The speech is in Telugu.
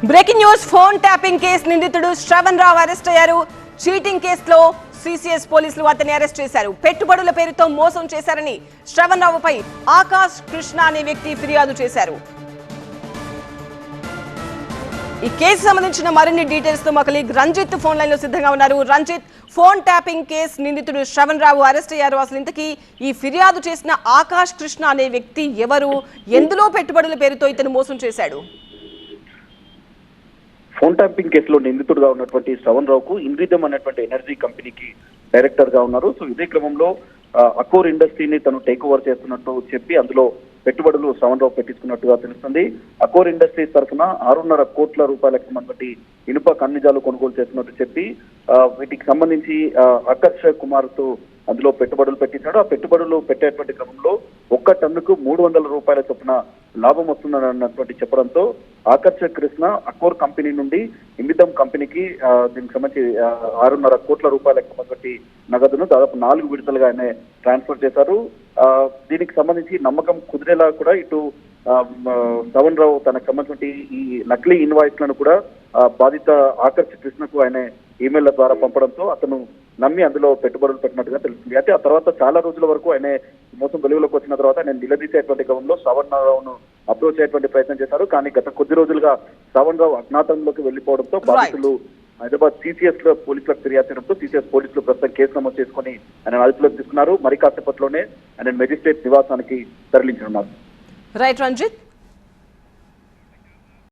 Breaking news phone tapping case నిందితుడు శ్రవణ్ రావు అరెస్ట్ అయ్యారు. చీటింగ్ కేసులో సిసిఎస్ పోలీసులు అతన్ని అరెస్ట్ చేశారు. పెట్టుబడుల పేరుతో మోసం చేశారని శ్రవణ్ రావుపై ఆకాష్ కృష్ణ అనే వ్యక్తి ఫిర్యాదు చేశారు. ఈ కేసు సంబంధించిన మరిన్ని డీటెయిల్స్ తో మా కొలీగ్ రంజిత్ ఫోన్ లైన్ లో సిద్ధంగా ఉన్నారు. రంజిత్, ఫోన్ ట్యాపింగ్ కేసు నిందితుడు శ్రవణ్ రావు అరెస్ట్ అయ్యారు. అసలు ఇంతకీ ఈ ఫిర్యాదు చేసిన ఆకాష్ కృష్ణ అనే వ్యక్తి ఎవరు? ఎందులో పెట్టుబడుల పేరుతో ఇతను మోసం చేశాడు? ఫోన్ ట్యాంపింగ్ కేసులో నిందితుడుగా ఉన్నటువంటి శ్రవణ్ రావుకు ఇన్రిథమ్ అనేటువంటి ఎనర్జీ కంపెనీకి డైరెక్టర్ గా ఉన్నారు. సో ఇదే క్రమంలో అకోర్ ఇండస్ట్రీని తను టేక్ ఓవర్ చేస్తున్నట్టు చెప్పి అందులో పెట్టుబడులు శ్రవణ్ రావు పెట్టించుకున్నట్టుగా తెలుస్తుంది. అకోర్ ఇండస్ట్రీస్ తరఫున 6.5 కోట్ల రూపాయలకు సంబంధించి ఇనుప ఖనిజాలు కొనుగోలు చేస్తున్నట్టు చెప్పి వీటికి సంబంధించి ఆకర్ష్ కుమార్ తో అందులో పెట్టుబడులు పెట్టించాడు. ఆ పెట్టుబడులు పెట్టేటువంటి క్రమంలో 1 టన్నుకు 300 రూపాయల చొప్పున లాభం వస్తుందన్నటువంటి చెప్పడంతో ఆకర్ష కృష్ణ అకోర్ కంపెనీ నుండి ఇన్రిథమ్ కంపెనీకి దీనికి సంబంధించి 6.5 కోట్ల రూపాయలకు సంబంధించి నగదును దాదాపు 4 విడతలుగా ఆయన ట్రాన్స్ఫర్ చేశారు. దీనికి సంబంధించి నమ్మకం కుదిరేలా కూడా ఇటు శ్రవణ్ రావు తనకు సంబంధించి ఈ నకిలీ ఇన్వాయిస్లను కూడా బాధిత ఆకర్ష కృష్ణకు ఆయన ఈమెయిల్ ద్వారా పంపడంతో అతను నమ్మి అందులో పెట్టుబడులు పెట్టినట్టుగా తెలుస్తుంది. అయితే ఆ తర్వాత చాలా రోజుల వరకు ఆయన మోసం వెలుగులోకి వచ్చిన తర్వాత ఆయన నిలదీసేటువంటి క్రమంలో శ్రవణ్ రావును అప్రోచ్ అయ్యేటువంటి ప్రయత్నం చేశారు. కానీ గత కొద్ది రోజులుగా శ్రవణ్ రావు అజ్ఞాతంలోకి వెళ్లిపోవడంతో బాధితులు హైదరాబాద్ సిసిఎస్ లో పోలీసులకు ఫిర్యాదు చేయడంతో సిసిఎస్ పోలీసులు ప్రస్తుతం కేసు నమోదు చేసుకుని ఆయన అదుపులోకి తీసుకున్నారు. మరి కాసేపట్లోనే ఆయన మెజిస్ట్రేట్ నివాసానికి తరలించనున్నారు. రైట్ రంజిత్.